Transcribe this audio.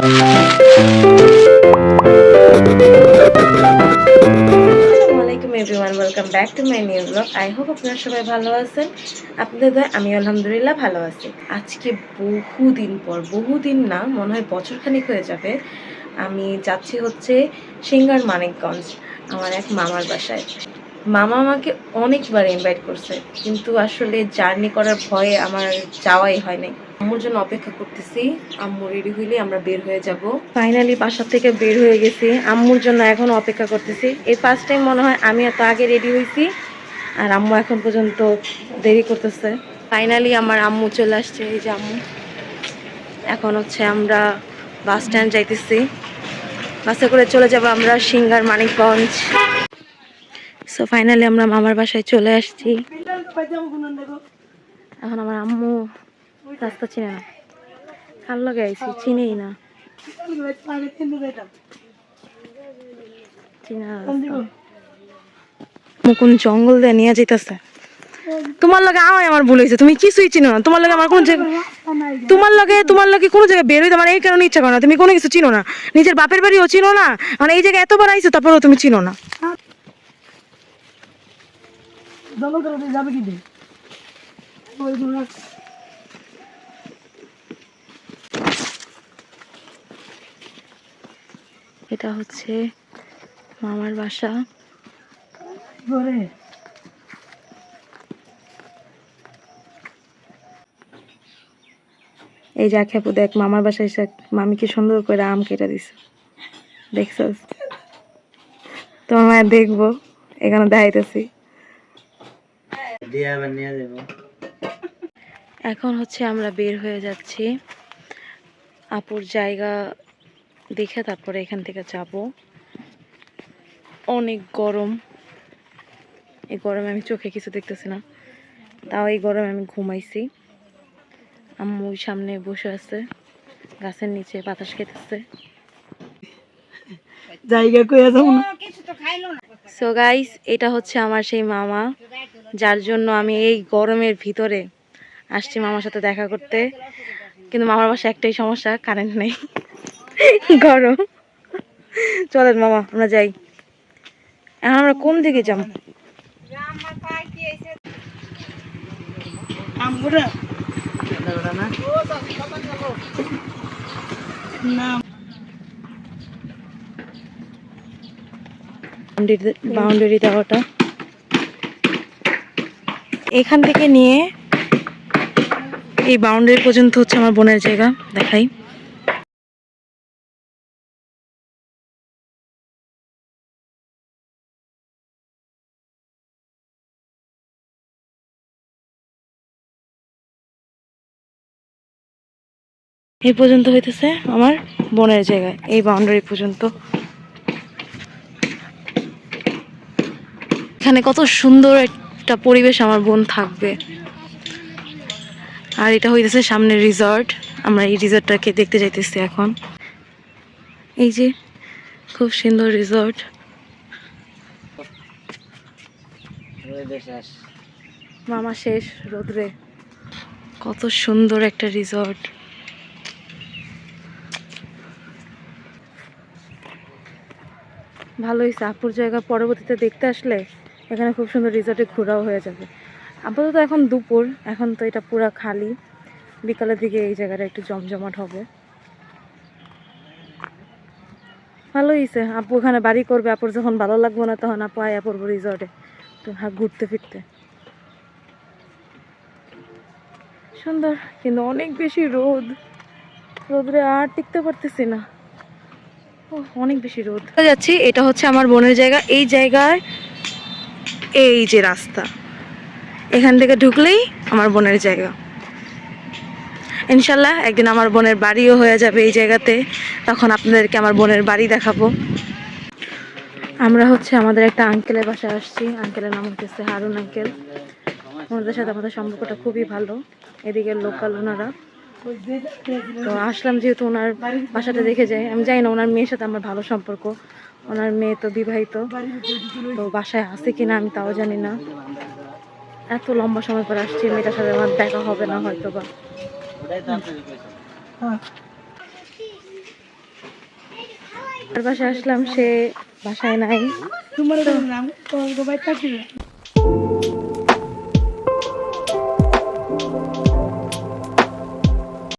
আসসালামু everyone, welcome back to my new blog. I hope আপনারা সবাই ভালো আছেন। আপনাদের দয় আমি আলহামদুলিল্লাহ ভালো আছি। আজকে বহুদিন না, মনে হয় বছরখানিক হয়ে যাবে, আমি যাচ্ছি হচ্ছে সিঙ্গার মানিকগঞ্জ আমার এক মামার বাসায়। মামা আমাকে অনেকবার ইনভাইট করছে, কিন্তু আসলে জার্নি করার ভয়ে আমার যাওয়াই হয় নাই। আম্মুর জন্য অপেক্ষা করতেছি, আম্মু রেডি হইলে আমরা বের হয়ে যাব। ফাইনালি বাসা থেকে বের হয়ে গেছি, আম্মুর জন্য এখন অপেক্ষা করতেছি। এই ফার্স্ট টাইম মনে হয় আমি এত আগে রেডি হয়েছি, আর আম্মু এখন পর্যন্ত দেরি করতেছে। ফাইনালি আমার আম্মু চলে আসছে। এই যে আম্মু, এখন হচ্ছে আমরা বাস স্ট্যান্ড যাইতেছি, বাসে করে চলে যাব আমরা সিঙ্গার মানিকগঞ্জ। সো ফাইনালি আমরা মামার বাসায় চলে আসছি। এখন আমার আম্মু রাস্তা চিনে না, কার লগে আইছি চিনেই না, কোন জঙ্গল দিয়ে নিয়ে যেতেছে। তোমার লগে আমার ভুল হয়েছে, তুমি কিছুই চিনো না। তোমার লগে আমার কোন জায়গায়, তোমার লগে কোনো জায়গায় বের হইতে আমার এই কারণে ইচ্ছা করে না। তুমি কোনো কিছু চিনো না, নিজের বাপের বাড়িও চিনো না, মানে এই জায়গায় এতবার আইছো তারপরেও তুমি চিনো না। এটা হচ্ছে মামার বাসা। এই যা খেপু দেখ, মামার বাসায় এসে মামি কি সুন্দর করে আম কেটে দিছে, দেখছস? তোমার মায়ের দেখবো, এখানে দেখাইতেছি। এখন হচ্ছে আমরা বের হয়ে যাচ্ছি, আপুর জায়গা দেখে তারপরে এখান থেকে যাব। অনেক গরম, এই গরমে আমি চোখে কিছু দেখতেছি না, তাও এই গরমে আমি ঘুমাইছি। আম্মু সামনে বসে আছে গাছের নিচে, বাতাস খেতেছে। সো গাইস, এটা হচ্ছে আমার সেই মামা, যার জন্য আমি এই গরমের ভিতরে আসছি মামার সাথে দেখা করতে। কিন্তু মামার বাসায় একটাই সমস্যা, কারেন্ট নেই, গরম। চলেন মামা আমরা যাই। এখন আমরা কোন দিকে যাব? বাউন্ডারি দেওয়াটা এখান থেকে নিয়ে এই বাউন্ডারি পর্যন্ত হচ্ছে আমার বোনের জায়গা। দেখাই, এই পর্যন্ত হইতেছে আমার বোনের জায়গা, এই বাউন্ডারি পর্যন্ত। এখানে কত সুন্দর একটা পরিবেশ আমার বোন থাকবে। আর এটা হইতেছে সামনে রিসর্ট, আমরা এই রিসর্টটাকে দেখতে যাইতেছি এখন। এই যে খুব সুন্দর রিসর্ট, মামা শেষ রোদ্রে। কত সুন্দর একটা রিসর্ট। ভালো হয়েছে, আপুর জায়গা পরবর্তীতে দেখতে আসলে এখানে খুব সুন্দর রিসর্টে ঘোরাও হয়ে যাবে। আপাতত এখন দুপুর, এখন তো এটা পুরা খালি, বিকালের দিকে এই জায়গাটা একটু জমজমাট হবে। ভালো হয়েছে, আপু এখানে বাড়ি করবে, আপুর যখন ভালো লাগবে না তখন আপু আয়া পড়বো রিসর্টে তো ঘুরতে ফিরতে। সুন্দর, কিন্তু অনেক বেশি রোদ, রোদরে আর টিকতে পারতেছি না, অনেক বেশি রোদ। যাচ্ছি, এটা হচ্ছে আমার বোনের জায়গা। এই জায়গায় এই যে রাস্তা, এখান থেকে ঢুকলেই আমার বোনের জায়গা। ইনশাল্লাহ একদিন আমার বোনের বাড়িও হয়ে যাবে এই জায়গাতে, তখন আপনাদেরকে আমার বোনের বাড়ি দেখাবো। আমরা হচ্ছে আমাদের একটা আঙ্কেলের বাসায় আসছি, আঙ্কেলের নাম হচ্ছে হারুন আঙ্কেল। ওনাদের সাথে আমাদের সম্পর্কটা খুবই ভালো, এদিকের লোকাল ওনারা। তো আসলাম যেহেতু ওনার বাসাটা দেখে যাই। আমি জানি না ওনার মেয়ের সাথে আমার ভালো সম্পর্ক, ওনার মেয়ে তো বিবাহিত, তো বাসায় আছে কিনা আমি তাও জানি না। এত লম্বা সময় পর আসছি, মেয়েটার সাথে আমার দেখা হবে না হয়তো বা। আর বাসায় আসলাম, সে বাসায় নাই। তোমার নাম কল গোবাই থাকি